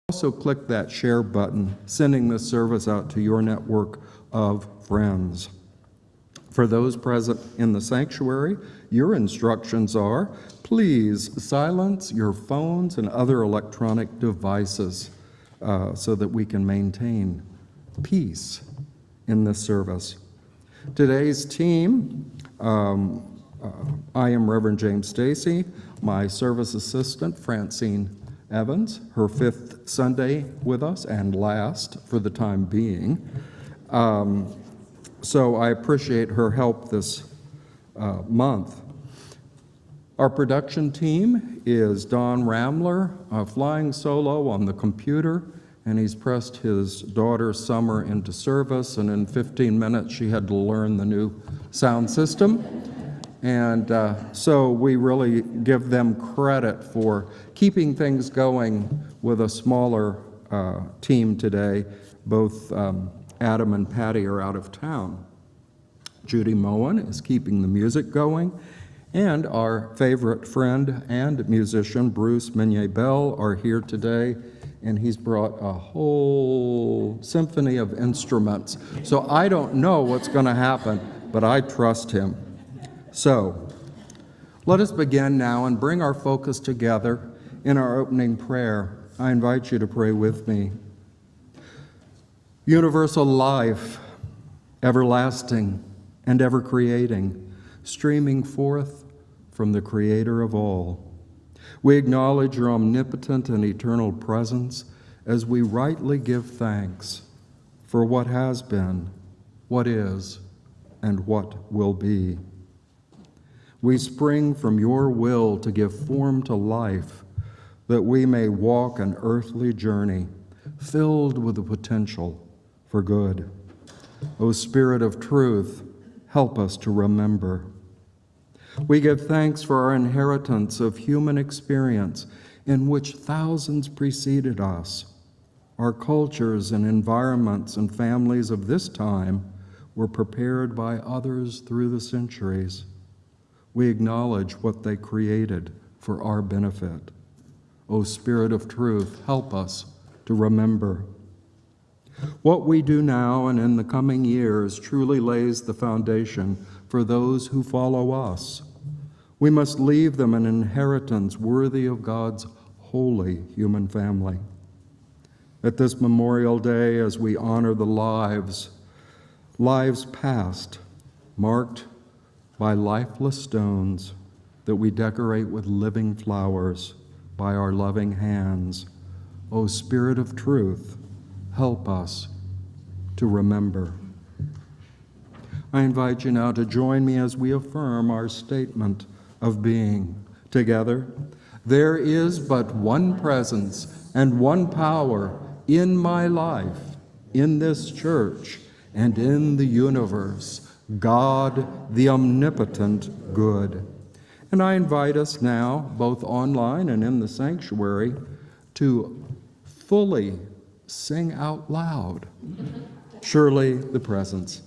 Also click that share button, sending this service out to your network of friends. For those present in the sanctuary, your instructions are, please silence your phones and other electronic devices so that we can maintain peace in this service. Today's team, I am Reverend James Stacey, my service assistant, Francine Evans, her 5th Sunday with us and last for the time being. So I appreciate her help this month. Our production team is Don Ramler, flying solo on the computer, and he's pressed his daughter Summer into service, and in 15 minutes she had to learn the new sound system. And so we really give them credit for keeping things going with a smaller team today. Both Adam and Patty are out of town. Judy Moen is keeping the music going, and our favorite friend and musician, Bruce Menier Bell, are here today, and he's brought a whole symphony of instruments. So I don't know what's going to happen, but I trust him. So let us begin now and bring our focus together in our opening prayer. I invite you to pray with me. Universal life, everlasting and ever creating, streaming forth from the Creator of all. We acknowledge your omnipotent and eternal presence as we rightly give thanks for what has been, what is, and what will be. We spring from your will to give form to life, that we may walk an earthly journey filled with the potential for good. O Spirit of truth, help us to remember. We give thanks for our inheritance of human experience in which thousands preceded us. Our cultures and environments and families of this time were prepared by others through the centuries. We acknowledge what they created for our benefit. O Spirit of truth, help us to remember. What we do now and in the coming years truly lays the foundation for those who follow us. We must leave them an inheritance worthy of God's holy human family. At this Memorial Day, as we honor the lives past, marked by lifeless stones that we decorate with living flowers by our loving hands, O Spirit of truth, help us to remember. I invite you now to join me as we affirm our statement of being. Together, there is but one presence and one power in my life, in this church, and in the universe, God, the omnipotent good. And I invite us now, both online and in the sanctuary, to fully sing out loud, surely the presence.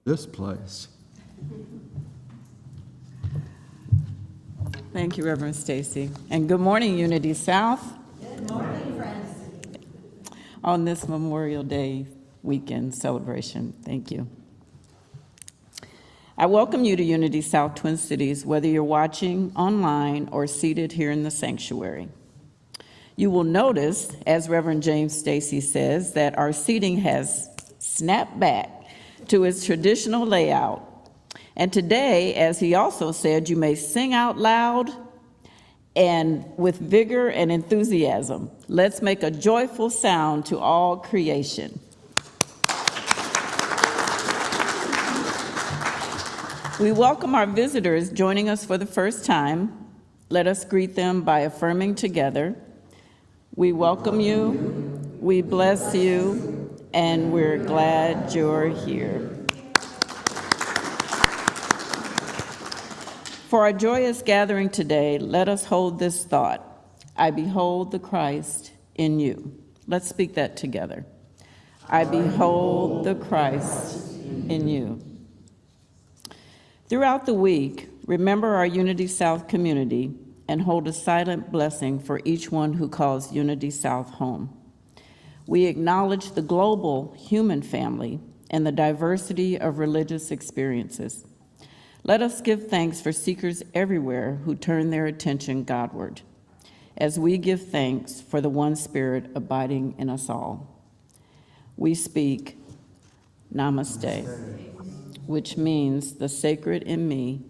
This place. Thank you, Reverend Stacey. And good morning, Unity South. Good morning, friends. On this Memorial Day weekend celebration. Thank you. I welcome you to Unity South Twin Cities, whether you're watching online or seated here in the sanctuary. You will notice, as Reverend Stacey says, that our seating has snapped back to its traditional layout. And today, as he also said, you may sing out loud and with vigor and enthusiasm. Let's make a joyful sound to all creation. We welcome our visitors joining us for the first time. Let us greet them by affirming together, we welcome you, we bless you, and we're glad you're here. For our joyous gathering today, let us hold this thought. I behold the Christ in you. Let's speak that together. I behold the Christ in you. Throughout the week, remember our Unity South community and hold a silent blessing for each one who calls Unity South home. We acknowledge the global human family and the diversity of religious experiences. Let us give thanks for seekers everywhere who turn their attention Godward, as we give thanks for the one Spirit abiding in us all. We speak Namaste, which means the sacred in me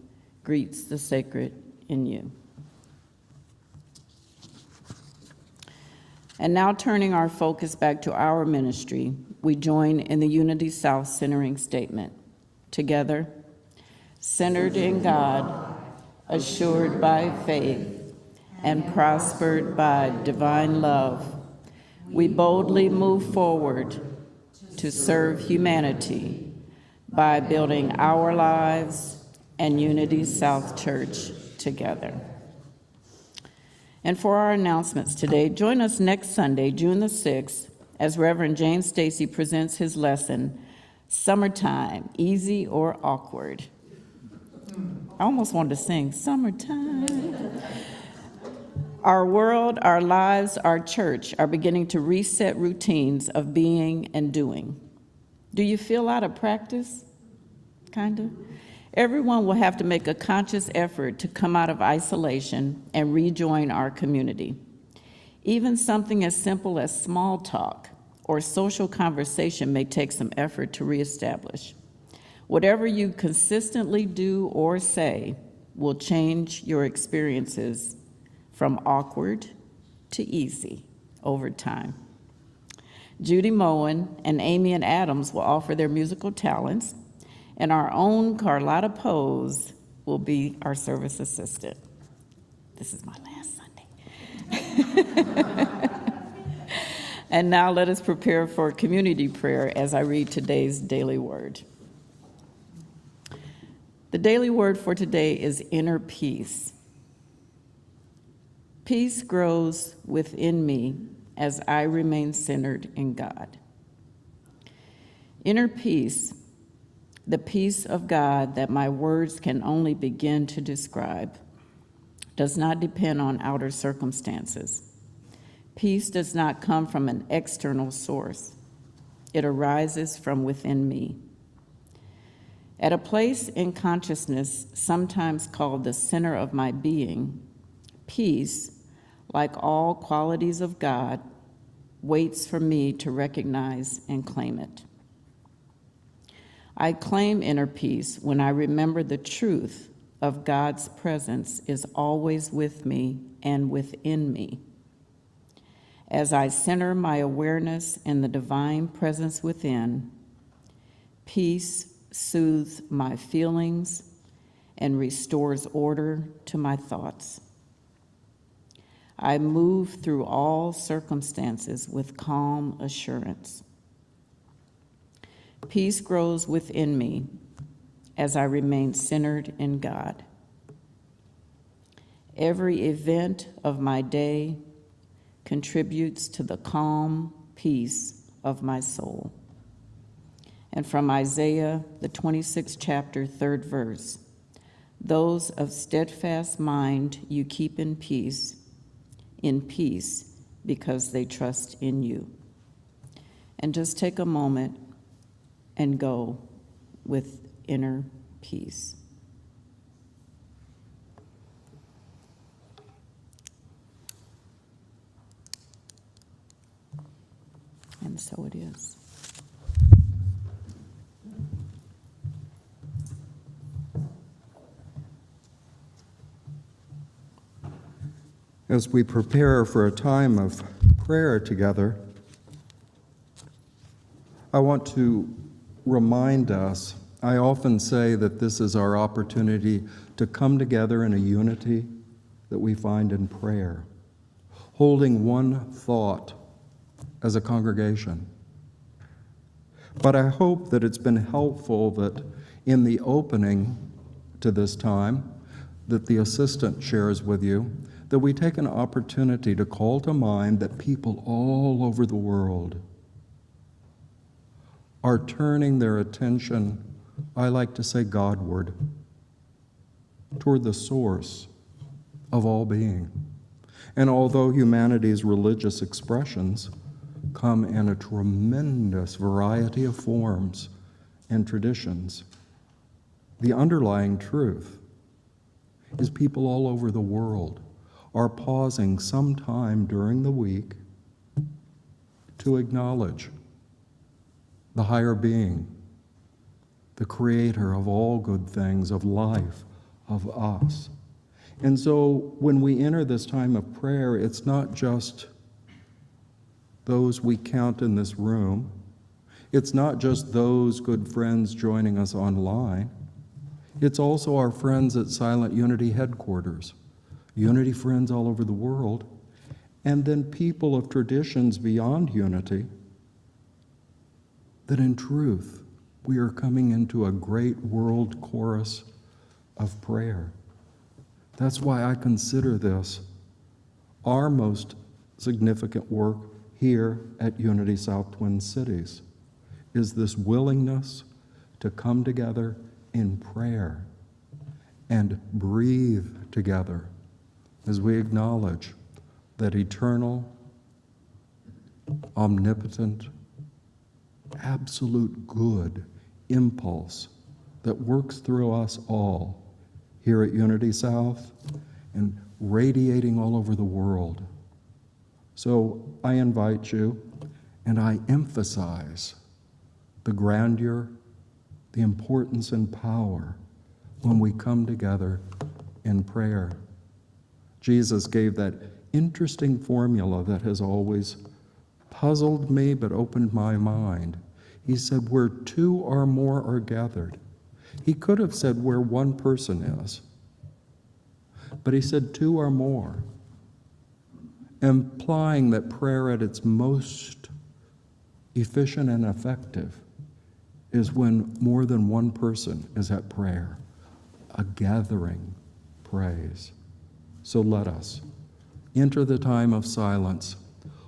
greets the sacred in you. And now turning our focus back to our ministry, we join in the Unity South centering statement. Together, centered in God, assured by faith, and prospered by divine love, we boldly move forward to serve humanity by building our lives and Unity South Church together. And for our announcements today, join us next Sunday, June the 6th, as Reverend Stacey presents his lesson, Summertime, Easy or Awkward. I almost wanted to sing, Summertime. Our world, our lives, our church are beginning to reset routines of being and doing. Do you feel out of practice? Kinda. Everyone will have to make a conscious effort to come out of isolation and rejoin our community. Even something as simple as small talk or social conversation may take some effort to reestablish. Whatever you consistently do or say will change your experiences from awkward to easy over time. Judy, Moen, and Amy and Adams will offer their musical talents, and our own Carlotta Pose will be our service assistant. This is my last Sunday. And now let us prepare for community prayer as I read today's daily word. The daily word for today is inner peace. Peace grows within me as I remain centered in God. Inner peace, the peace of God that my words can only begin to describe, does not depend on outer circumstances. Peace does not come from an external source. It arises from within me. At a place in consciousness, sometimes called the center of my being, peace, like all qualities of God, waits for me to recognize and claim it. I claim inner peace when I remember the truth of God's presence is always with me and within me. As I center my awareness in the divine presence within, peace soothes my feelings and restores order to my thoughts. I move through all circumstances with calm assurance. Peace grows within me as I remain centered in God. Every event of my day contributes to the calm peace of my soul. And from Isaiah, the 26th chapter, 3rd verse, those of steadfast mind you keep in peace because they trust in you. And just take a moment and go with inner peace. And so it is. As we prepare for a time of prayer together, I want to remind us, I often say that this is our opportunity to come together in a unity that we find in prayer, holding one thought as a congregation. But I hope that it's been helpful that in the opening to this time that the assistant shares with you, that we take an opportunity to call to mind that people all over the world are turning their attention, I like to say Godward, toward the source of all being. And although humanity's religious expressions come in a tremendous variety of forms and traditions, the underlying truth is people all over the world are pausing sometime during the week to acknowledge the higher being, the creator of all good things, of life, of us. And so when we enter this time of prayer, it's not just those we count in this room. It's not just those good friends joining us online. It's also our friends at Silent Unity headquarters, Unity friends all over the world, and then people of traditions beyond Unity, that in truth, we are coming into a great world chorus of prayer. That's why I consider this our most significant work here at Unity South Twin Cities, is this willingness to come together in prayer and breathe together as we acknowledge that eternal, omnipotent, absolute good impulse that works through us all here at Unity South and radiating all over the world. So I invite you, and I emphasize the grandeur, the importance and power when we come together in prayer. Jesus gave that interesting formula that has always puzzled me but opened my mind. He said, where two or more are gathered. He could have said where one person is, but he said two or more, implying that prayer at its most efficient and effective is when more than one person is at prayer, a gathering praise. So let us enter the time of silence,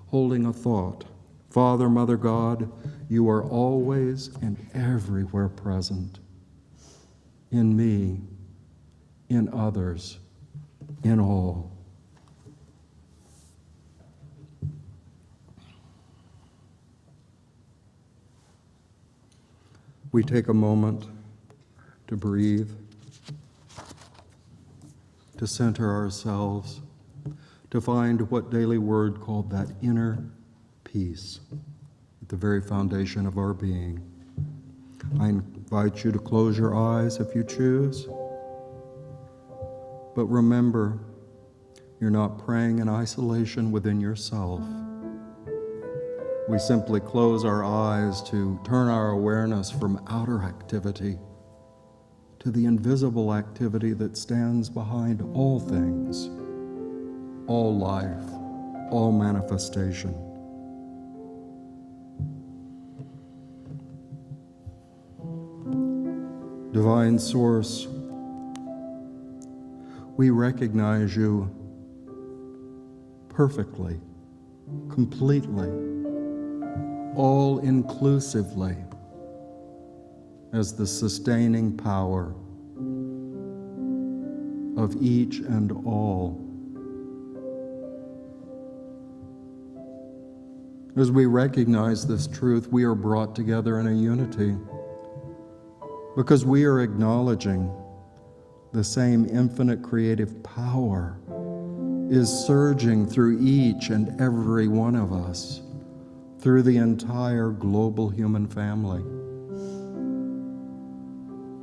holding a thought. Father, Mother God, you are always and everywhere present, in me, in others, in all. We take a moment to breathe, to center ourselves, to find what daily word called that inner peace at the very foundation of our being. I invite you to close your eyes if you choose, but remember, you're not praying in isolation within yourself. We simply close our eyes to turn our awareness from outer activity to the invisible activity that stands behind all things, all life, all manifestation. Divine Source, we recognize you perfectly, completely, all-inclusively as the sustaining power of each and all. As we recognize this truth, we are brought together in a unity because we are acknowledging the same infinite creative power is surging through each and every one of us, through the entire global human family.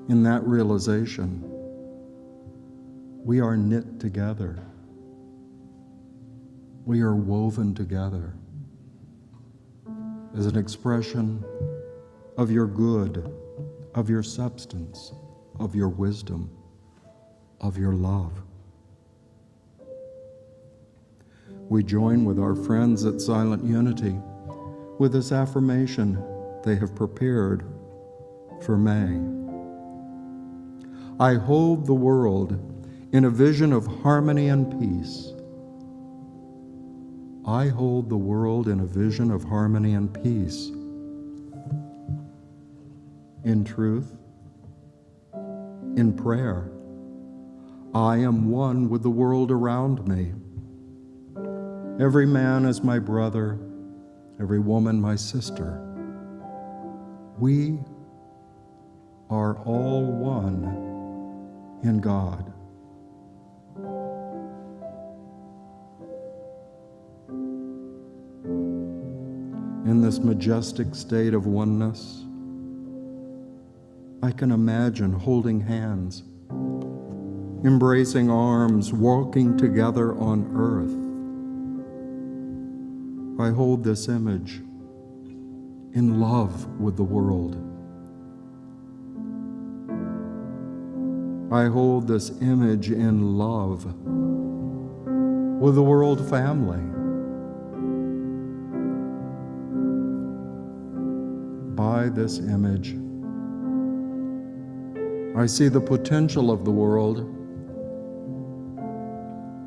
In that realization, we are knit together. We are woven together as an expression of your good, of your substance, of your wisdom, of your love. We join with our friends at Silent Unity with this affirmation they have prepared for May. I hold the world in a vision of harmony and peace. I hold the world in a vision of harmony and peace. In truth, in prayer, I am one with the world around me. Every man is my brother, every woman my sister. We are all one in God. In this majestic state of oneness, I can imagine holding hands, embracing arms, walking together on earth. I hold this image in love with the world. I hold this image in love with the world family. By this image, I see the potential of the world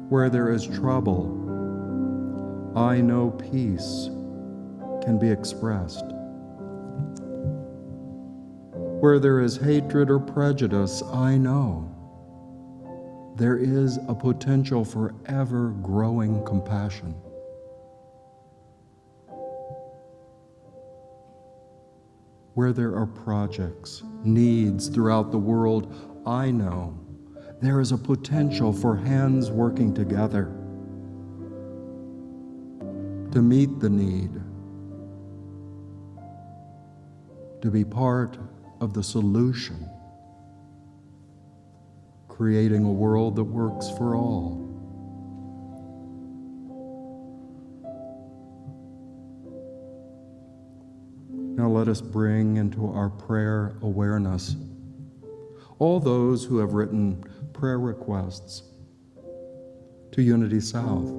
where there is trouble. I know peace can be expressed. Where there is hatred or prejudice, I know there is a potential for ever-growing compassion. Where there are projects, needs throughout the world, I know there is a potential for hands working together to meet the need, to be part of the solution, creating a world that works for all. Now let us bring into our prayer awareness all those who have written prayer requests to Unity South,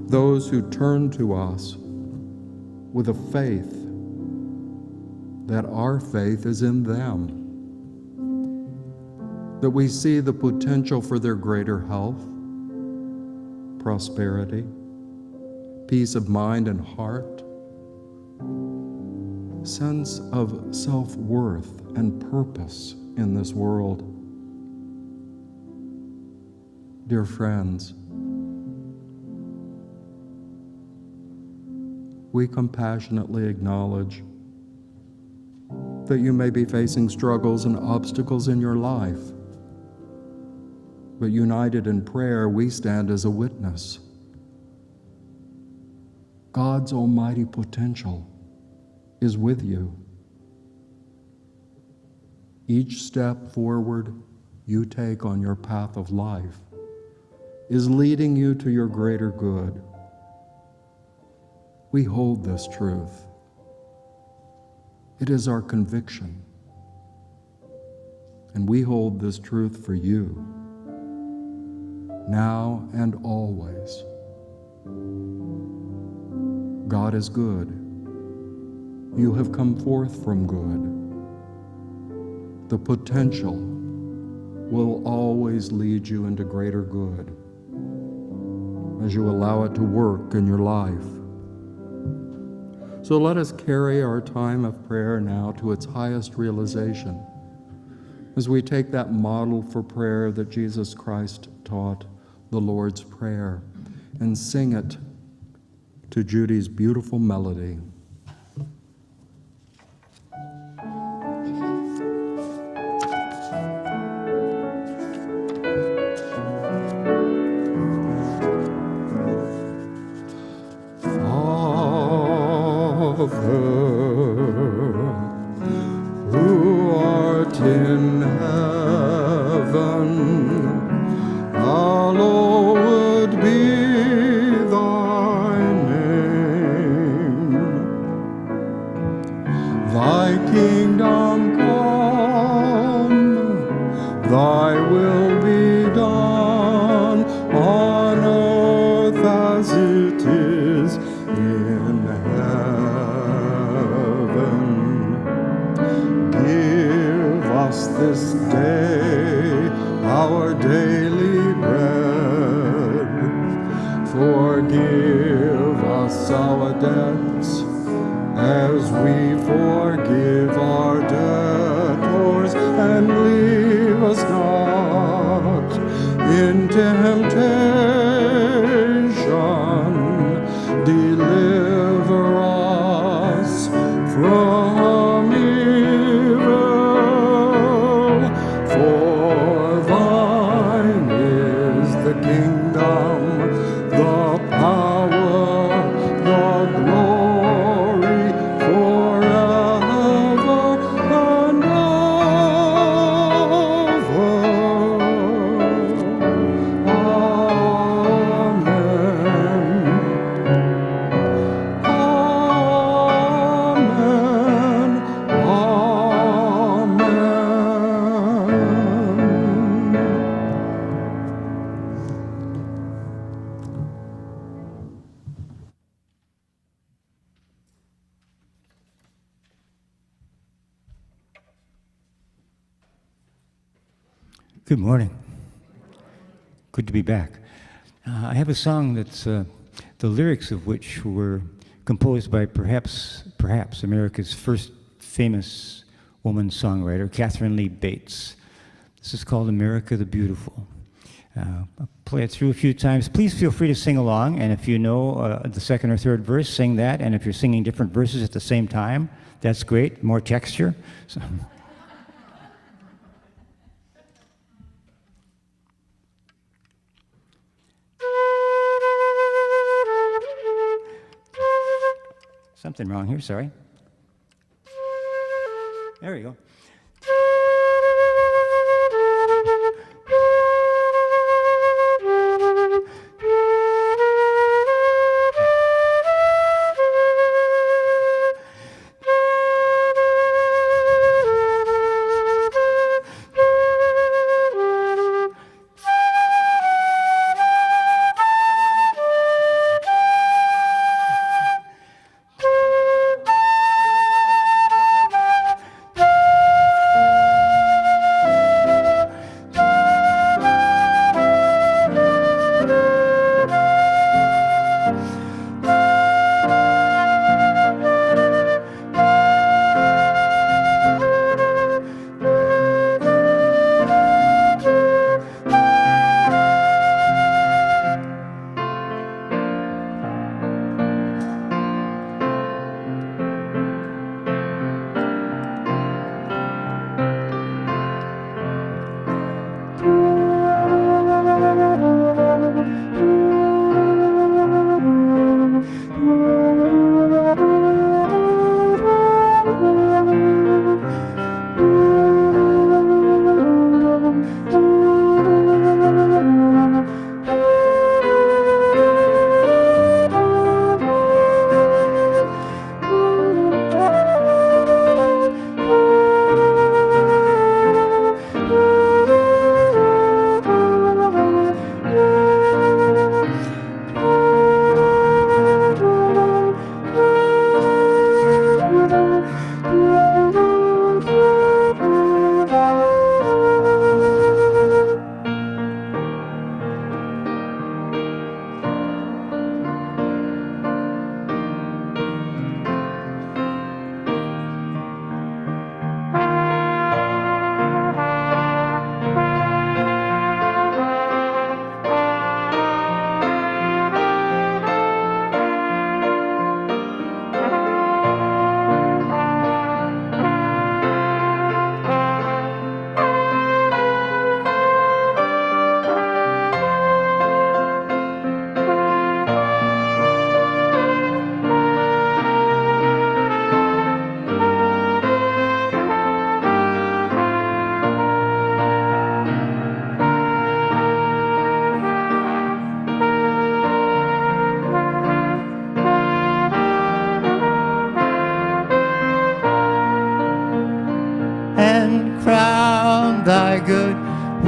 those who turn to us with a faith that our faith is in them, that we see the potential for their greater health, prosperity, peace of mind and heart, sense of self-worth and purpose in this world. Dear friends, we compassionately acknowledge that you may be facing struggles and obstacles in your life, but united in prayer, we stand as a witness. God's almighty potential is with you. Each step forward you take on your path of life is leading you to your greater good. We hold this truth. It is our conviction, and we hold this truth for you, now and always. God is good. You have come forth from good. The potential will always lead you into greater good as you allow it to work in your life. So let us carry our time of prayer now to its highest realization as we take that model for prayer that Jesus Christ taught, the Lord's Prayer, and sing it to Judy's beautiful melody. who art in heaven, hallowed be thy name. Thy kingdom come, thy will be done on earth as it is in heaven. Give us this day our daily bread. Forgive us our debts as we forgive our debtors, and lead us not into temptation, deliver us from evil. For thine is the kingdom, the power, the glory, forever and ever. Amen. Amen. Good morning. Good to be back. I have a song that's the lyrics of which were composed by perhaps America's first famous woman songwriter, Catherine Lee Bates. This is called America the Beautiful. I'll play it through a few times. Please feel free to sing along, and if you know the second or third verse, sing that, and if you're singing different verses at the same time, that's great, more texture. So. Something wrong here, sorry. There we go.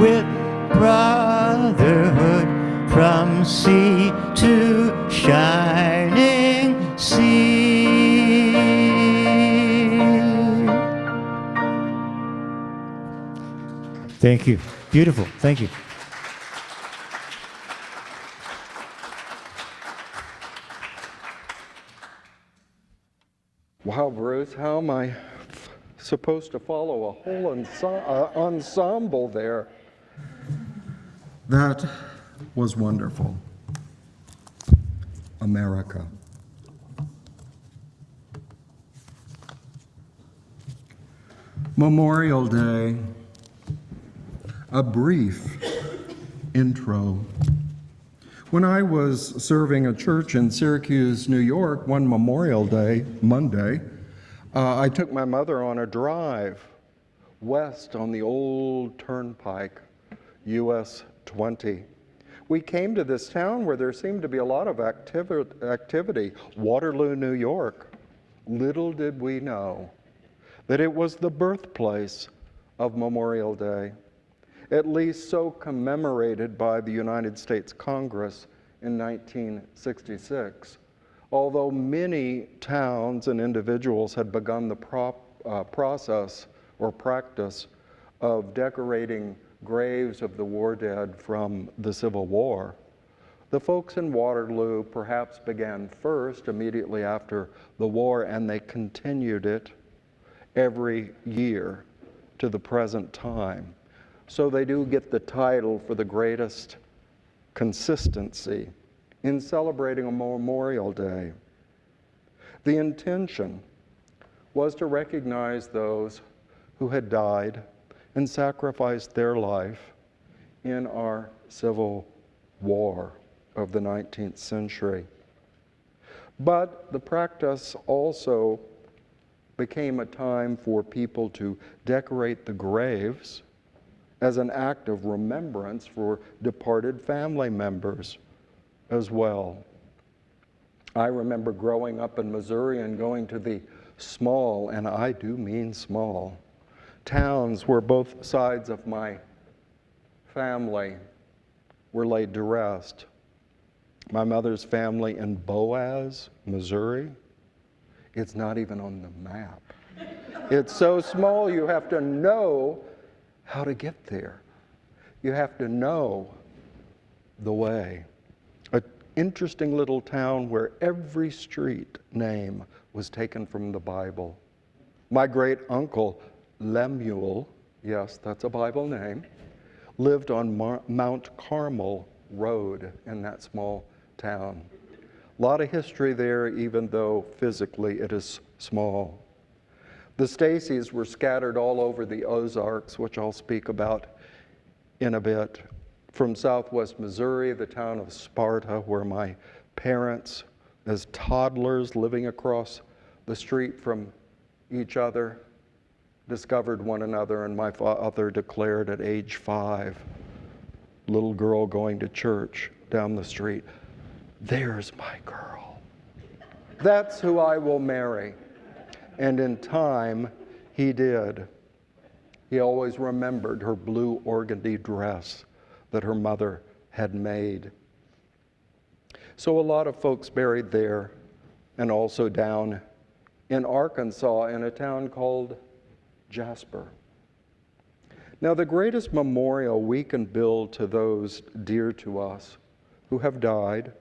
with brotherhood from sea to shining sea. Thank you. Beautiful. Thank you. Wow, Bruce, how am I supposed to follow a whole ensemble there? That was wonderful. America. Memorial Day. A brief intro. When I was serving a church in Syracuse, New York, one Memorial Day, Monday, I took my mother on a drive west on the old turnpike, US 20. We came to this town where there seemed to be a lot of activity, Waterloo, New York. Little did we know that it was the birthplace of Memorial Day, at least so commemorated by the United States Congress in 1966. Although many towns and individuals had begun the process or practice of decorating graves of the war dead from the Civil War, the folks in Waterloo perhaps began first immediately after the war, and they continued it every year to the present time. So they do get the title for the greatest consistency in celebrating a Memorial Day. The intention was to recognize those who had died and sacrificed their life in our Civil War of the 19th century. But the practice also became a time for people to decorate the graves as an act of remembrance for departed family members as well. I remember growing up in Missouri and going to the small, and I do mean small, towns where both sides of my family were laid to rest. My mother's family in Boaz, Missouri, it's not even on the map. It's so small you have to know how to get there. You have to know the way. An interesting little town where every street name was taken from the Bible. My great uncle Lemuel, yes, that's a Bible name, lived on Mount Carmel Road in that small town. A lot of history there, even though physically it is small. The Staceys were scattered all over the Ozarks, which I'll speak about in a bit. From southwest Missouri, the town of Sparta, where my parents, as toddlers living across the street from each other, discovered one another, and my father declared at age 5, little girl going to church down the street, "There's my girl. That's who I will marry." And in time, he did. He always remembered her blue organdy dress that her mother had made. So a lot of folks buried there, and also down in Arkansas in a town called Jasper. Now, the greatest memorial we can build to those dear to us who have died,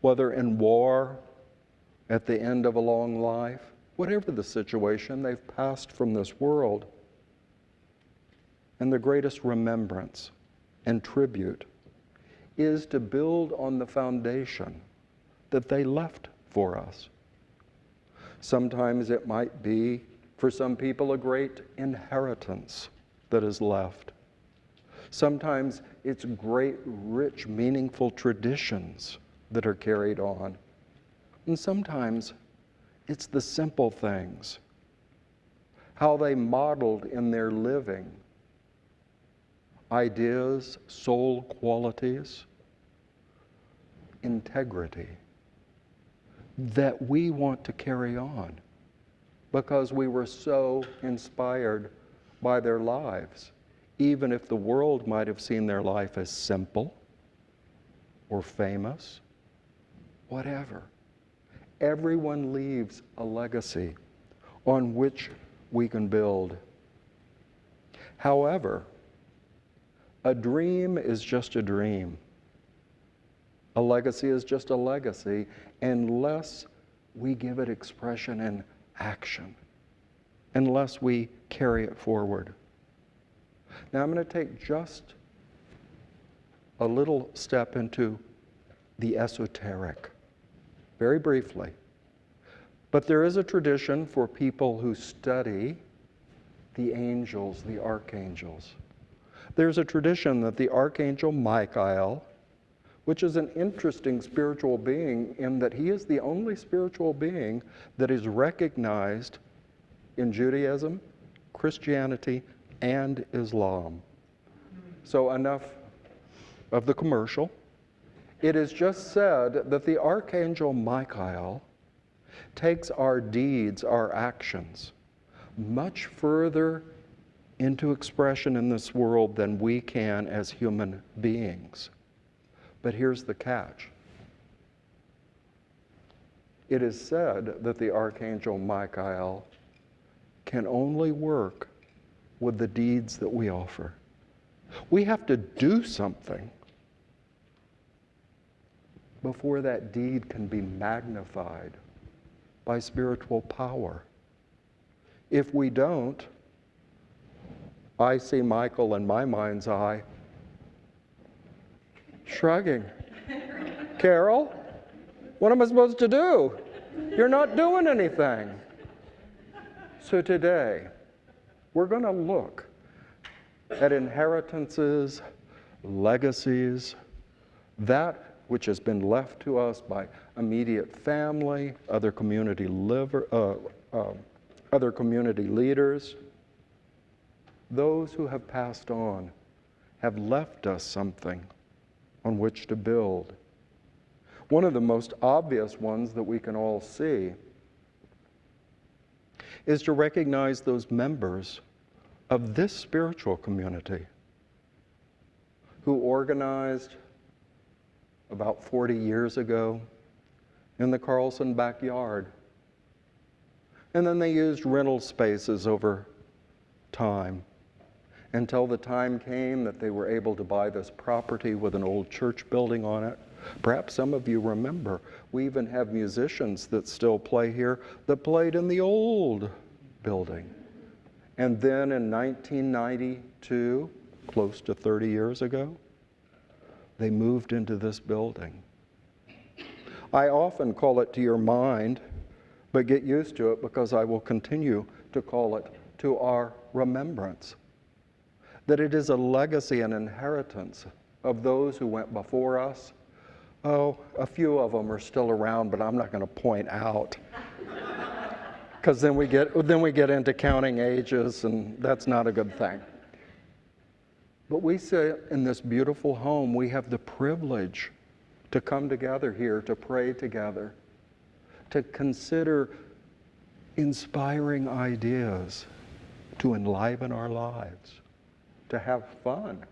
whether in war, at the end of a long life, whatever the situation, they've passed from this world. And the greatest remembrance and tribute is to build on the foundation that they left for us. Sometimes it might be, for some people, a great inheritance that is left. Sometimes it's great, rich, meaningful traditions that are carried on. And sometimes it's the simple things, how they modeled in their living ideas, soul qualities, integrity that we want to carry on because we were so inspired by their lives, even if the world might have seen their life as simple or famous, whatever. Everyone leaves a legacy on which we can build. However, a dream is just a dream. A legacy is just a legacy unless we give it expression and action, unless we carry it forward. Now I'm going to take just a little step into the esoteric, very briefly. But there is a tradition for people who study the angels, the archangels. There's a tradition that the archangel Michael, which is an interesting spiritual being in that he is the only spiritual being that is recognized in Judaism, Christianity, and Islam. So enough of the commercial. It is just said that the archangel Michael takes our deeds, our actions, much further into expression in this world than we can as human beings. But here's the catch. It is said that the archangel Michael can only work with the deeds that we offer. We have to do something before that deed can be magnified by spiritual power. If we don't, I see Michael in my mind's eye shrugging. Carol, what am I supposed to do? You're not doing anything. So today, we're going to look at inheritances, legacies, that which has been left to us by immediate family, other community leaders. Those who have passed on have left us something on which to build. One of the most obvious ones that we can all see is to recognize those members of this spiritual community who organized about 40 years ago in the Carlson backyard. And then they used rental spaces over time until the time came that they were able to buy this property with an old church building on it. Perhaps some of you remember, we even have musicians that still play here that played in the old building. And then in 1992, close to 30 years ago, they moved into this building. I often call it to your mind, but get used to it because I will continue to call it to our remembrance. That it is a legacy and inheritance of those who went before us. Oh, a few of them are still around, but I'm not going to point out. Because then we get into counting ages, and that's not a good thing. But we sit in this beautiful home. We have the privilege to come together here, to pray together, to consider inspiring ideas, to enliven our lives, to have fun,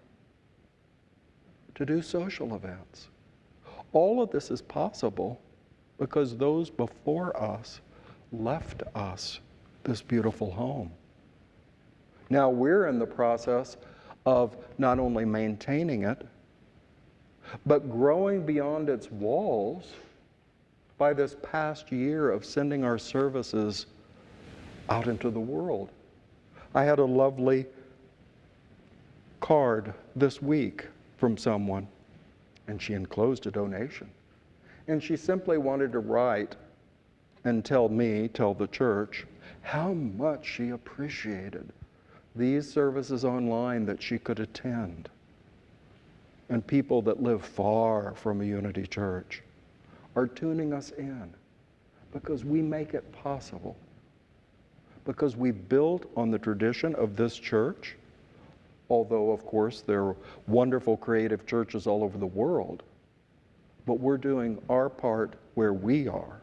to do social events. All of this is possible because those before us left us this beautiful home. Now we're in the process of not only maintaining it, but growing beyond its walls by this past year of sending our services out into the world. I had a lovely card this week from someone, and she enclosed a donation. And she simply wanted to write and tell the church, how much she appreciated these services online that she could attend. And people that live far from a Unity church are tuning us in because we make it possible. Because we built on the tradition of this church, although of course there are wonderful creative churches all over the world, but we're doing our part where we are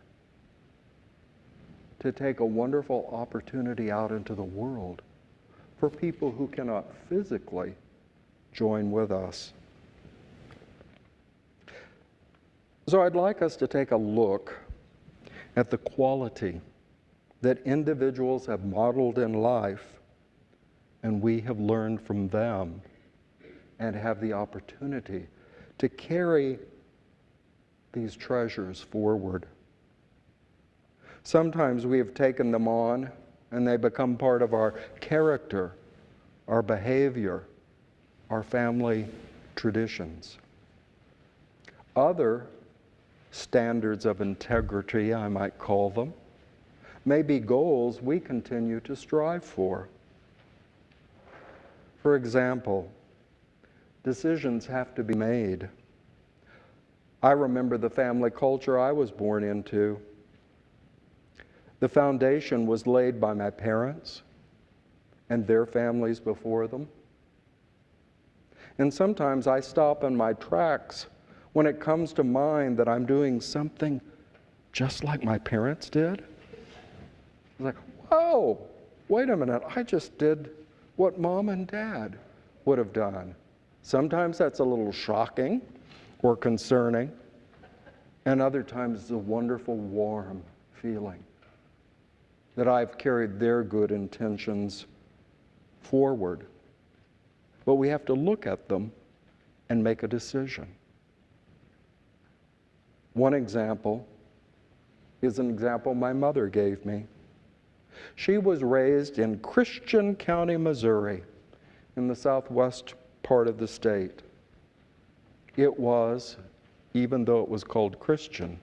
to take a wonderful opportunity out into the world for people who cannot physically join with us. So I'd like us to take a look at the quality that individuals have modeled in life, and we have learned from them and have the opportunity to carry these treasures forward. Sometimes we have taken them on and they become part of our character, our behavior, our family traditions. Other standards of integrity, I might call them, may be goals we continue to strive for. For example, decisions have to be made. I remember the family culture I was born into. The foundation was laid by my parents and their families before them. And sometimes I stop in my tracks when it comes to mind that I'm doing something just like my parents did. It's like, whoa, wait a minute, I just did what Mom and Dad would have done. Sometimes that's a little shocking or concerning, and other times it's a wonderful, warm feeling that I've carried their good intentions forward. But we have to look at them and make a decision. One example is an example my mother gave me. She was raised in Christian County, Missouri, in the southwest part of the state. It was, even though it was called Christian,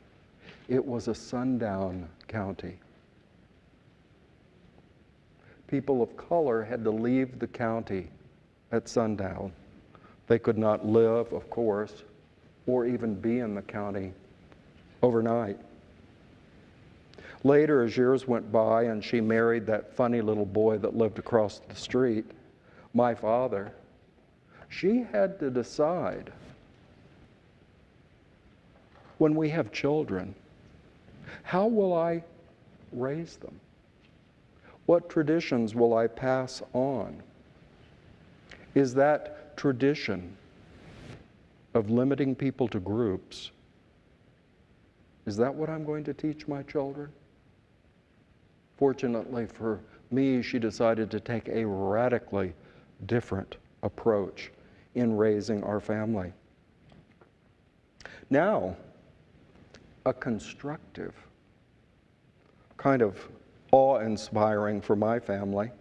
it was a sundown county. People of color had to leave the county at sundown. They could not live, of course, or even be in the county overnight. Later, as years went by and she married that funny little boy that lived across the street, my father, she had to decide, when we have children, how will I raise them? What traditions will I pass on? Is that tradition of limiting people to groups, is that what I'm going to teach my children? Fortunately for me, she decided to take a radically different approach in raising our family. Now, a constructive, kind of awe-inspiring for my family,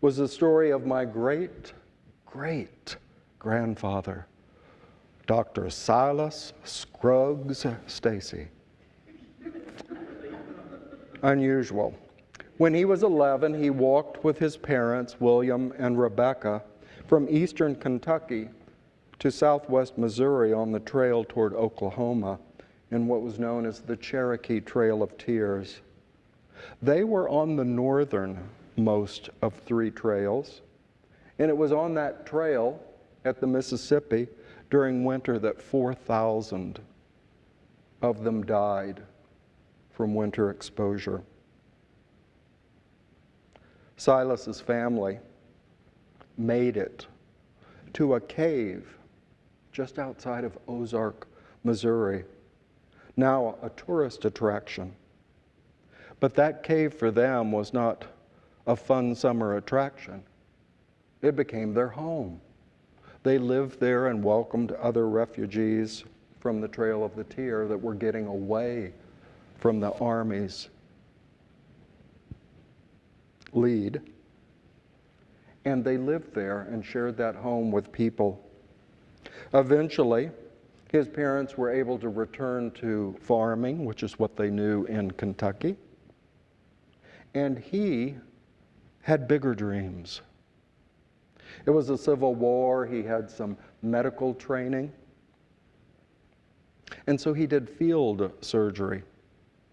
was the story of my great-great-grandfather, Dr. Silas Scruggs Stacey. Unusual. When he was 11, he walked with his parents, William and Rebecca, from eastern Kentucky to southwest Missouri on the trail toward Oklahoma in what was known as the Cherokee Trail of Tears. They were on the northernmost of three trails, and it was on that trail at the Mississippi during winter that 4,000 of them died from winter exposure. Silas's family made it to a cave just outside of Ozark, Missouri, now a tourist attraction. But that cave for them was not a fun summer attraction. It became their home. They lived there and welcomed other refugees from the Trail of the Tear that were getting away from the Army's lead. And they lived there and shared that home with people. Eventually, his parents were able to return to farming, which is what they knew in Kentucky. And he had bigger dreams. It was the Civil War. He had some medical training. And so he did field surgery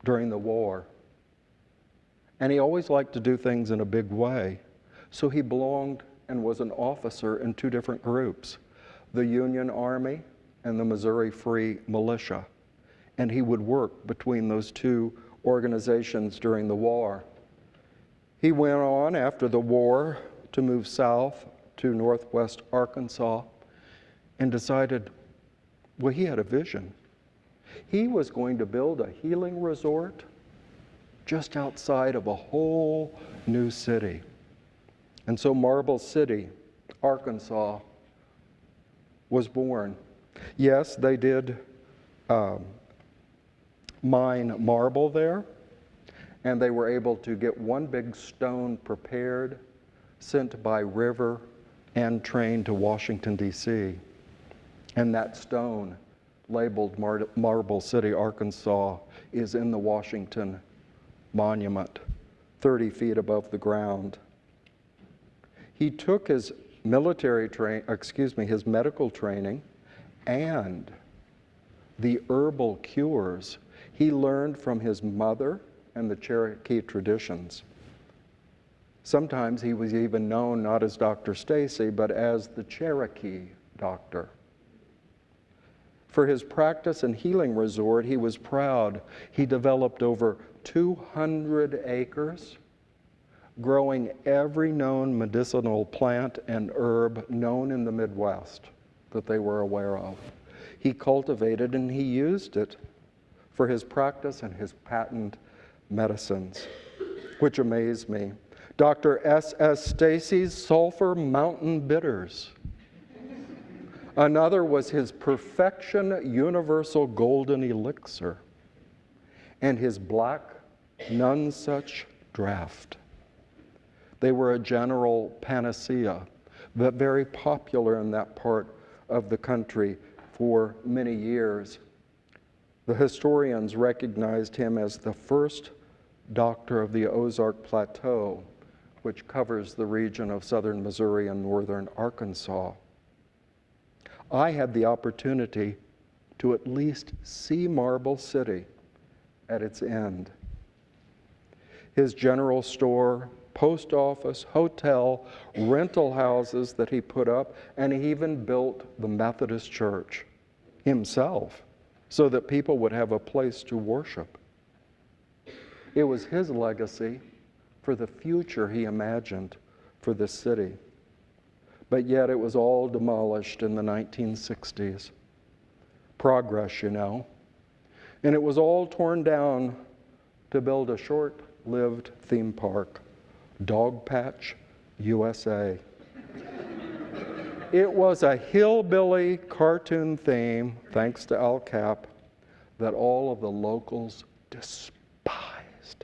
during the war. And he always liked to do things in a big way. So he belonged and was an officer in two different groups, the Union Army and the Missouri Free Militia. And he would work between those two organizations during the war. He went on after the war to move south to northwest Arkansas and decided, well, he had a vision. He was going to build a healing resort just outside of a whole new city. And so Marble City, Arkansas, was born. Yes, they did mine marble there, and they were able to get one big stone prepared, sent by river and train to Washington, D.C. And that stone, labeled Marble City, Arkansas, is in the Washington Monument, 30 feet above the ground. He took his his medical training and the herbal cures he learned from his mother and the Cherokee traditions. Sometimes he was even known not as Dr. Stacey, but as the Cherokee doctor. For his practice and healing resort, he was proud. He developed over 200 acres, growing every known medicinal plant and herb known in the Midwest that they were aware of. He cultivated and he used it for his practice and his patent medicines, which amazed me. Dr. S.S. Stacey's Sulphur Mountain Bitters. Another was his Perfection Universal Golden Elixir and his Black None Such Draft. They were a general panacea, but very popular in that part of the country for many years. The historians recognized him as the first doctor of the Ozark Plateau, which covers the region of southern Missouri and northern Arkansas. I had the opportunity to at least see Marble City at its end. His general store, post office, hotel, rental houses that he put up, and he even built the Methodist Church himself so that people would have a place to worship. It was his legacy for the future he imagined for this city. But yet it was all demolished in the 1960s. Progress, you know. And it was all torn down to build a short-lived theme park, Dog Patch, USA. It was a hillbilly cartoon theme, thanks to Al Cap, that all of the locals despised.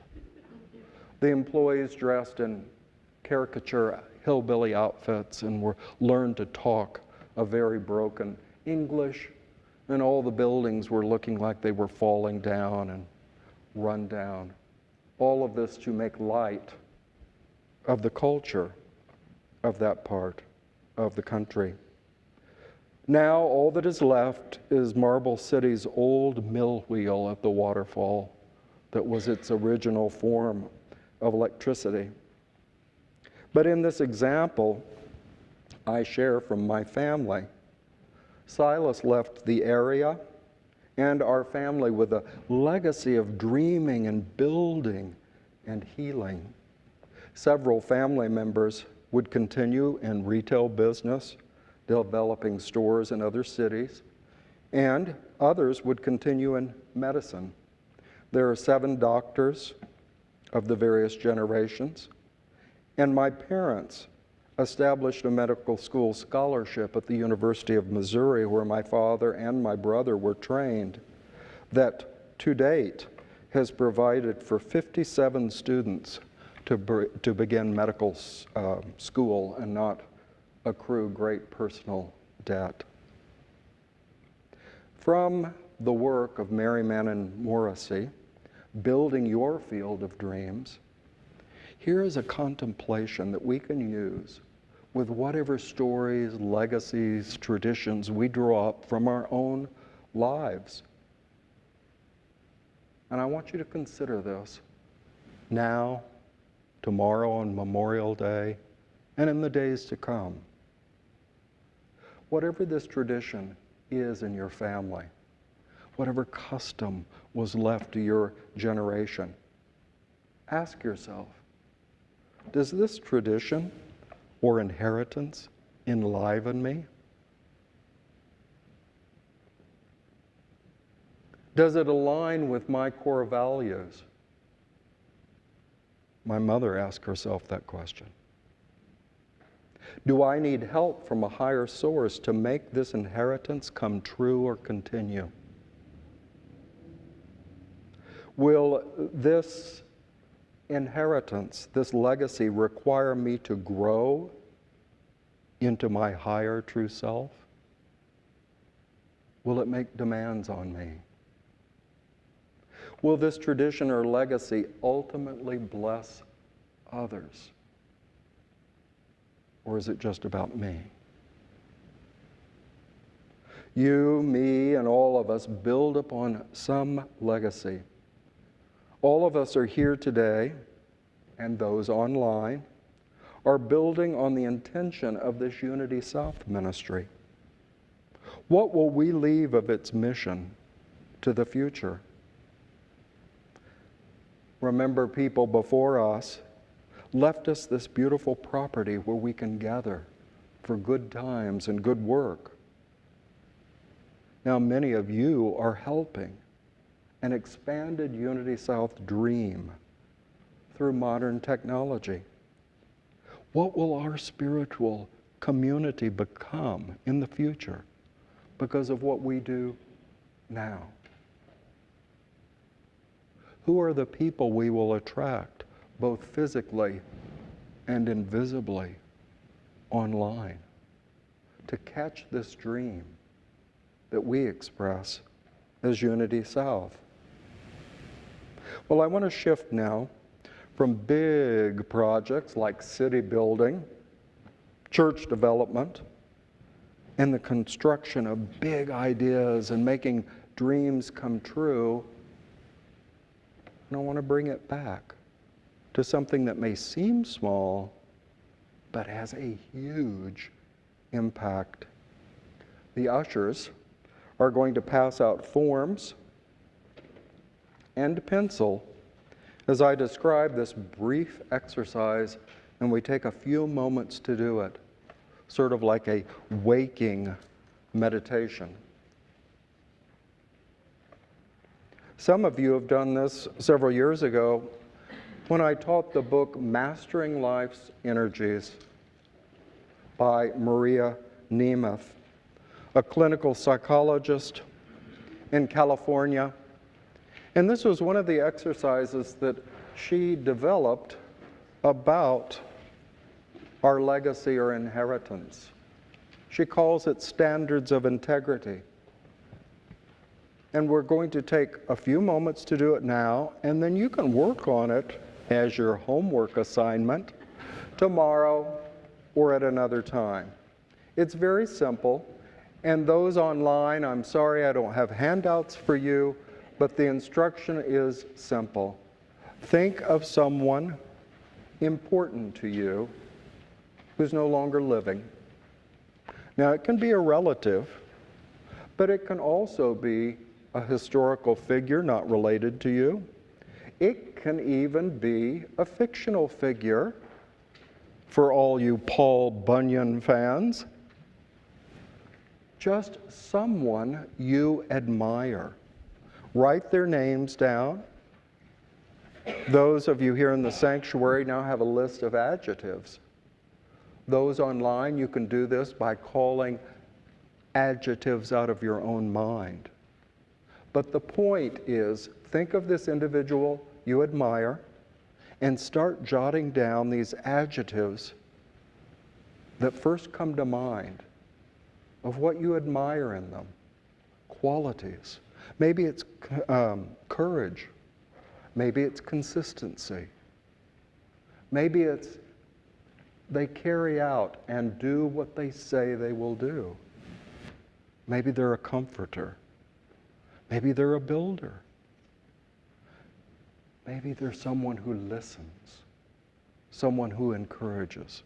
The employees dressed in caricature hillbilly outfits and learned to talk a very broken English, and all the buildings were looking like they were falling down and run down. All of this to make light of the culture of that part of the country. Now all that is left is Marble City's old mill wheel at the waterfall that was its original form of electricity. But in this example, I share from my family. Silas left the area and our family with a legacy of dreaming and building and healing. Several family members would continue in retail business, developing stores in other cities, and others would continue in medicine. There are 7 doctors of the various generations, and my parents established a medical school scholarship at the University of Missouri, where my father and my brother were trained, that to date has provided for 57 students to begin medical school and not accrue great personal debt. From the work of Merriman and Morrissey, Building Your Field of Dreams, here is a contemplation that we can use with whatever stories, legacies, traditions we draw up from our own lives. And I want you to consider this now, tomorrow on Memorial Day, and in the days to come. Whatever this tradition is in your family, whatever custom was left to your generation, ask yourself, does this tradition or inheritance enliven me? Does it align with my core values? My mother asked herself that question. Do I need help from a higher source to make this inheritance come true or continue? Will this inheritance, this legacy, require me to grow into my higher true self? Will it make demands on me? Will this tradition or legacy ultimately bless others? Or is it just about me? You, me, and all of us build upon some legacy. All of us are here today, and those online are building on the intention of this Unity South ministry. What will we leave of its mission to the future? Remember, people before us left us this beautiful property where we can gather for good times and good work. Now, many of you are helping an expanded Unity South dream through modern technology. What will our spiritual community become in the future because of what we do now? Who are the people we will attract, both physically and invisibly, online, to catch this dream that we express as Unity South? Well, I want to shift now from big projects like city building, church development, and the construction of big ideas and making dreams come true. And I want to bring it back to something that may seem small, but has a huge impact. The ushers are going to pass out forms and pencil as I describe this brief exercise, and we take a few moments to do it, sort of like a waking meditation. Some of you have done this several years ago when I taught the book Mastering Life's Energies by Maria Nemeth, a clinical psychologist in California. And this was one of the exercises that she developed about our legacy or inheritance. She calls it standards of integrity. And we're going to take a few moments to do it now, and then you can work on it as your homework assignment tomorrow or at another time. It's very simple, and those online, I'm sorry I don't have handouts for you, but the instruction is simple. Think of someone important to you who's no longer living. Now, it can be a relative, but it can also be a historical figure not related to you. It can even be a fictional figure for all you Paul Bunyan fans. Just someone you admire. Write their names down. Those of you here in the sanctuary now have a list of adjectives. Those online, you can do this by calling adjectives out of your own mind. But the point is, think of this individual you admire and start jotting down these adjectives that first come to mind of what you admire in them, qualities. Maybe it's courage. Maybe it's consistency. Maybe it's they carry out and do what they say they will do. Maybe they're a comforter. Maybe they're a builder. Maybe they're someone who listens, someone who encourages.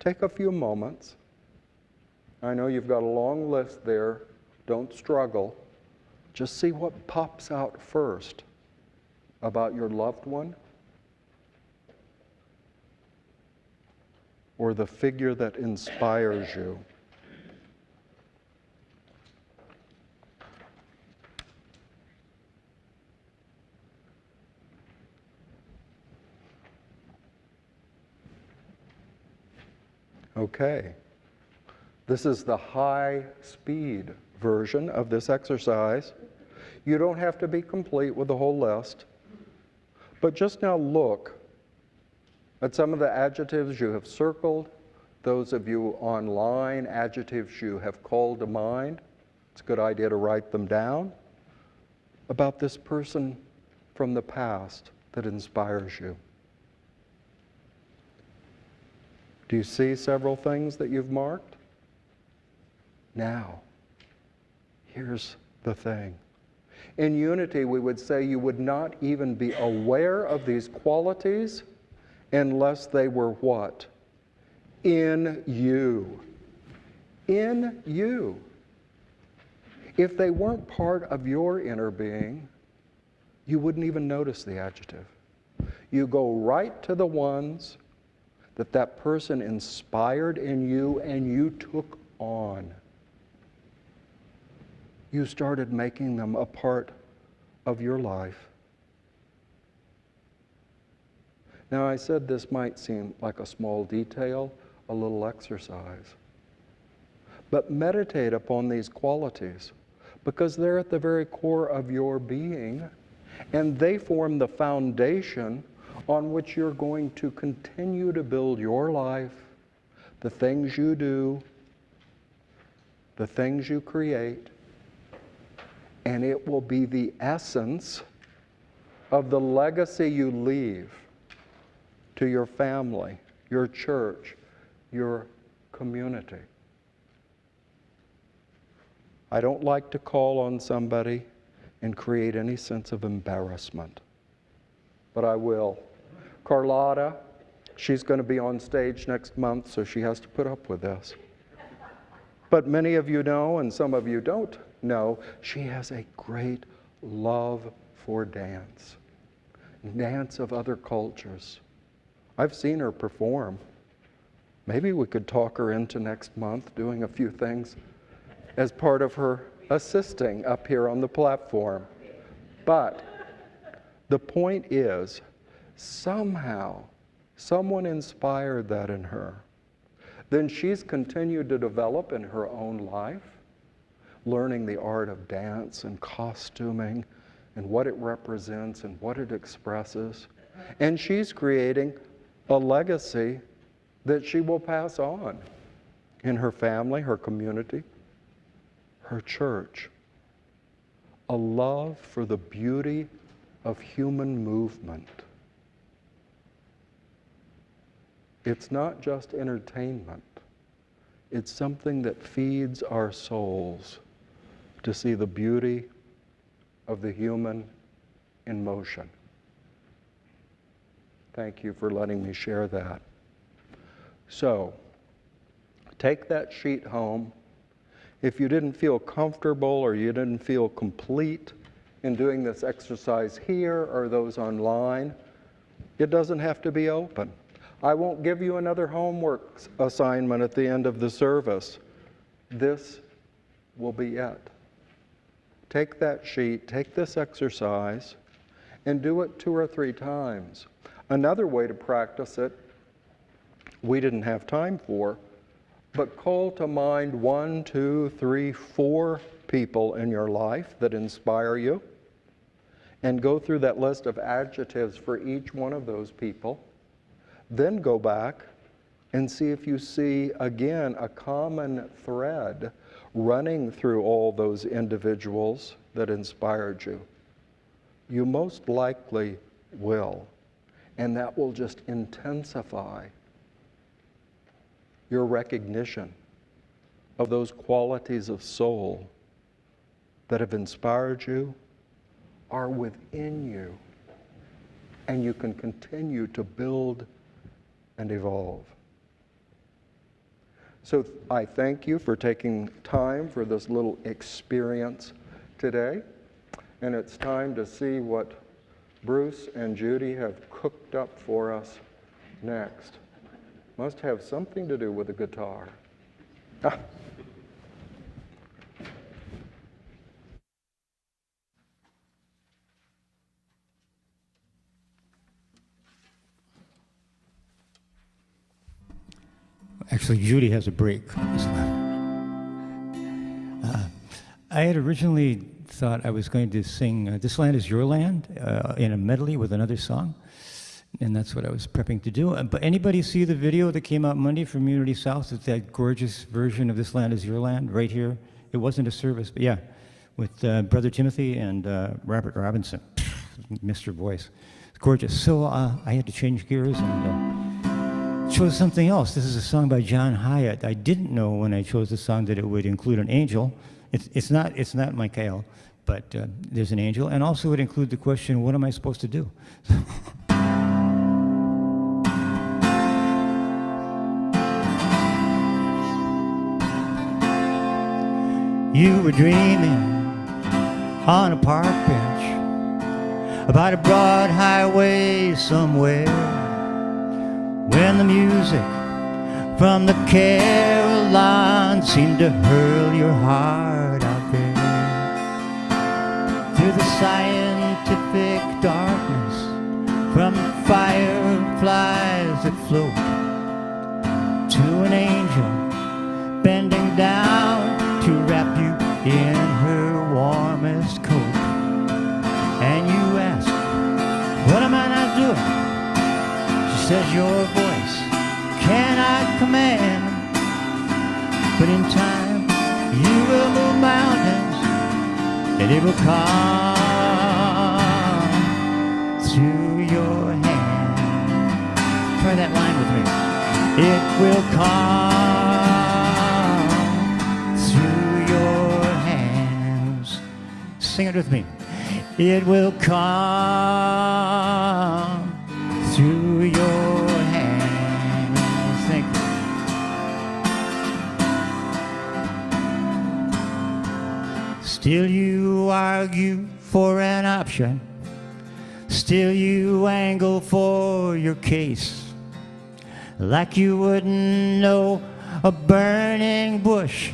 Take a few moments. I know you've got a long list there. Don't struggle. Just see what pops out first about your loved one. or the figure that inspires you. Okay. This is the high-speed version of this exercise. You don't have to be complete with the whole list, but just now look at some of the adjectives you have circled, those of you online, adjectives you have called to mind. It's a good idea to write them down about this person from the past that inspires you. Do you see several things that you've marked? Now, here's the thing. In unity, we would say you would not even be aware of these qualities unless they were what? In you. In you. If they weren't part of your inner being, you wouldn't even notice the adjective. You go right to the ones that person inspired in you and you took on. You started making them a part of your life. Now, I said this might seem like a small detail, a little exercise. But meditate upon these qualities because they're at the very core of your being and they form the foundation on which you're going to continue to build your life, the things you do, the things you create, and it will be the essence of the legacy you leave to your family, your church, your community. I don't like to call on somebody and create any sense of embarrassment, but I will. Carlotta, she's going to be on stage next month, so she has to put up with this. But many of you know, and some of you don't know, she has a great love for dance of other cultures. I've seen her perform. Maybe we could talk her into next month doing a few things as part of her assisting up here on the platform. But the point is, somehow, someone inspired that in her. Then she's continued to develop in her own life, learning the art of dance and costuming and what it represents and what it expresses. And she's creating a legacy that she will pass on in her family, her community, her church. A love for the beauty of human movement. It's not just entertainment. It's something that feeds our souls to see the beauty of the human in motion. Thank you for letting me share that. So, take that sheet home. If you didn't feel comfortable or you didn't feel complete in doing this exercise here or those online, it doesn't have to be open. I won't give you another homework assignment at the end of the service. This will be it. Take that sheet, take this exercise, and do it 2 or 3 times. Another way to practice it, we didn't have time for, but call to mind 1, 2, 3, 4 people in your life that inspire you, and go through that list of adjectives for each one of those people. Then go back and see if you see, again, a common thread running through all those individuals that inspired you. You most likely will, and that will just intensify your recognition of those qualities of soul that have inspired you, are within you, and you can continue to build and evolve. So I thank you for taking time for this little experience today, and it's time to see what Bruce and Judy have cooked up for us next. Must have something to do with the guitar. Ah. Actually, Judy has a break. I had originally thought I was going to sing This Land Is Your Land in a medley with another song, and that's what I was prepping to do. But anybody see the video that came out Monday from Unity South with that gorgeous version of This Land Is Your Land right here? It wasn't a service, but yeah, with Brother Timothy and Robert Robinson, Mr. Voice. It's gorgeous. So I had to change gears and chose something else. This is a song by John Hyatt. I didn't know when I chose the song that it would include an angel. It's not Michael, but there's an angel, and also it include the question, what am I supposed to do? You were dreaming on a park bench about a broad highway somewhere, when the music from the carillon seemed to hurl your heart out there through the scientific darkness, from fireflies that float to an angel bending down to wrap you in her warmest coat. And you ask, what am I not doing? She says, your voice cannot command, but in time you will move mountains, and it will come through your hand. Try that line with me. It will come through your hands. Sing it with me. It will come through your Still you argue for an option, still you angle for your case, like you wouldn't know a burning bush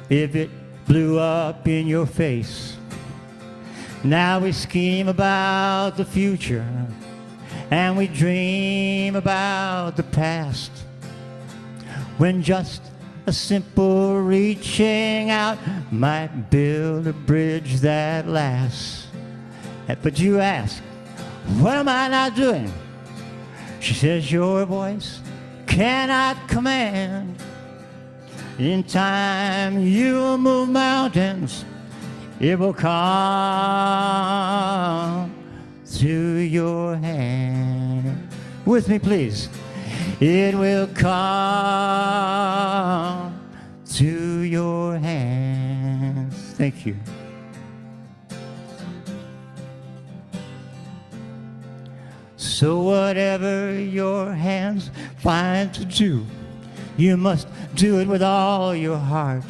if it blew up in your face. Now we scheme about the future, and we dream about the past, when just a simple reaching out might build a bridge that lasts. But you ask, what am I not doing? She says, your voice cannot command. In time you'll move mountains. It will come through your hand. With me, please. It will come to your hands. Thank you. So whatever your hands find to do, you must do it with all your heart.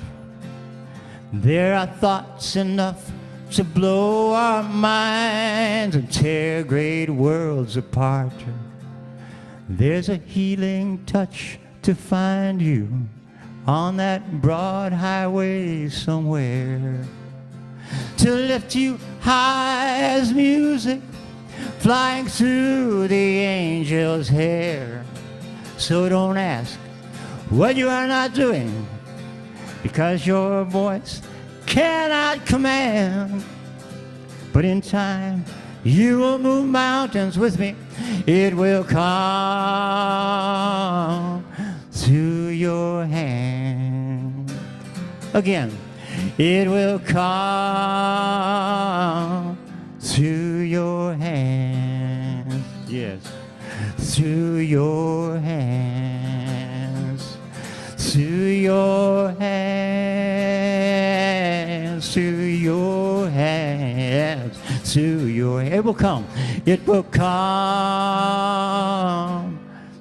There are thoughts enough to blow our minds and tear great worlds apart. There's a healing touch to find you on that broad highway somewhere, to lift you high as music flying through the angel's hair. So don't ask what you are not doing, because your voice cannot command. But in time you will move mountains with me. It will come through your hand. Again, it will come through your hands. Yes, through your hands. Through your hands. Through your hands. Through your hands. It will come. It will come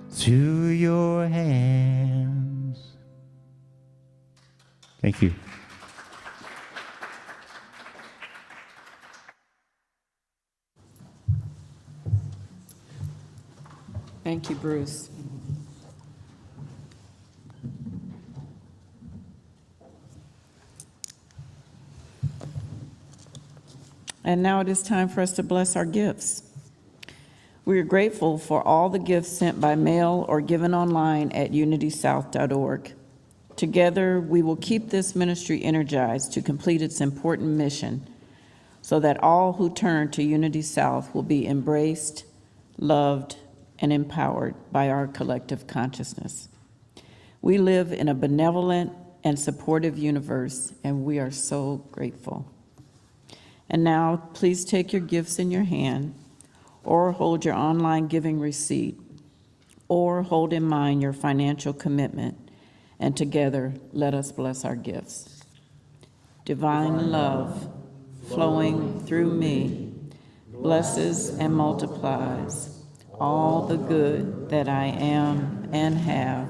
through your hands. Thank you. Thank you, Bruce. And now it is time for us to bless our gifts. We are grateful for all the gifts sent by mail or given online at unitysouth.org. Together, we will keep this ministry energized to complete its important mission so that all who turn to Unity South will be embraced, loved, and empowered by our collective consciousness. We live in a benevolent and supportive universe, and we are so grateful. And now, please take your gifts in your hand, or hold your online giving receipt, or hold in mind your financial commitment, and together, let us bless our gifts. Divine love flowing through me blesses and multiplies all the good that I am and have,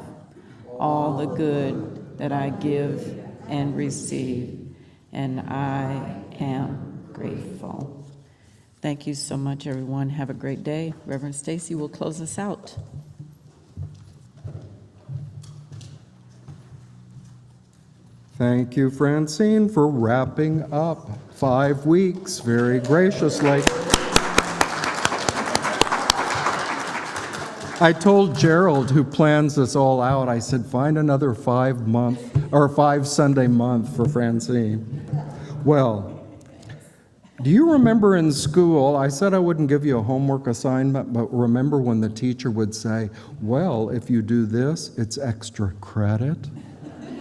all the good that I give and receive, and I am grateful. Thank you so much, everyone. Have a great day. Reverend Stacey will close us out. Thank you, Francine, for wrapping up 5 weeks very graciously. I told Gerald, who plans this all out, I said, find another 5 Sunday month for Francine. Well, do you remember in school, I said I wouldn't give you a homework assignment, but remember when the teacher would say, well, if you do this, it's extra credit?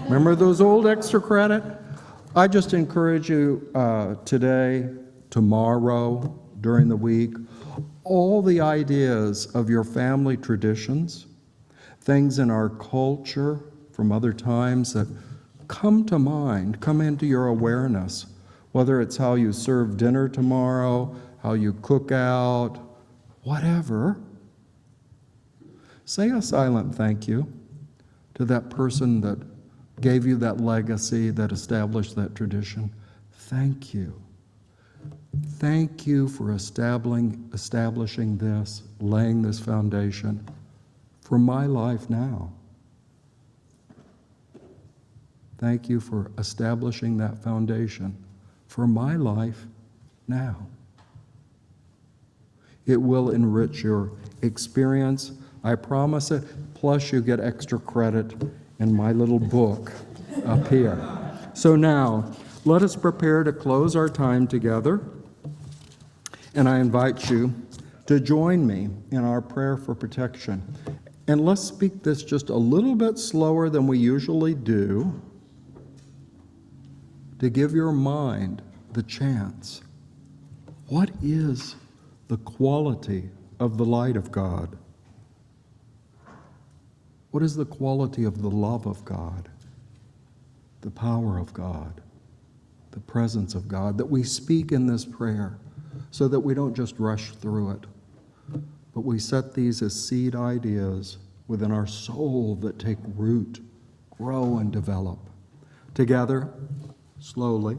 Remember those old extra credit? I just encourage you today, tomorrow, during the week, all the ideas of your family traditions, things in our culture from other times that come to mind, come into your awareness, whether it's how you serve dinner tomorrow, how you cook out, whatever. Say a silent thank you to that person that gave you that legacy, that established that tradition. Thank you. Thank you for establishing this, laying this foundation for my life now. Thank you for establishing that foundation for my life now. It will enrich your experience, I promise it, plus you get extra credit in my little book up here. So now, let us prepare to close our time together, and I invite you to join me in our prayer for protection. And let's speak this just a little bit slower than we usually do, to give your mind the chance. What is the quality of the light of God? What is the quality of the love of God, the power of God, the presence of God that we speak in this prayer so that we don't just rush through it, but we set these as seed ideas within our soul that take root, grow, and develop. Together, slowly,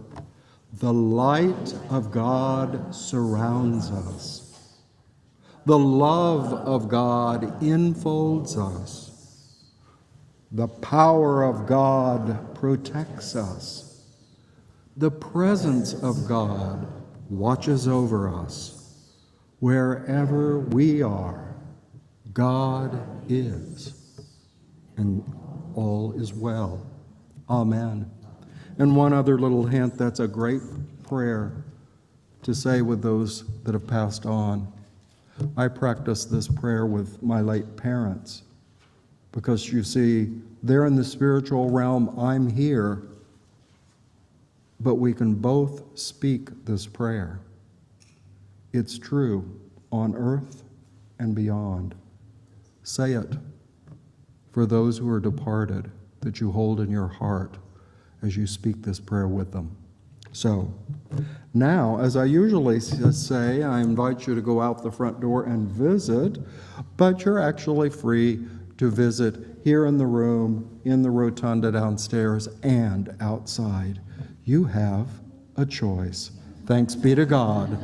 the light of God surrounds us. The love of God enfolds us. The power of God protects us. The presence of God watches over us. Wherever we are, God is, and all is well. Amen. And one other little hint, that's a great prayer to say with those that have passed on. I practiced this prayer with my late parents because, you see, they're in the spiritual realm, I'm here, but we can both speak this prayer. It's true on earth and beyond. Say it for those who are departed that you hold in your heart as you speak this prayer with them. So, now, as I usually say, I invite you to go out the front door and visit, but you're actually free to visit here in the room, in the rotunda downstairs, and outside. You have a choice. Thanks be to God.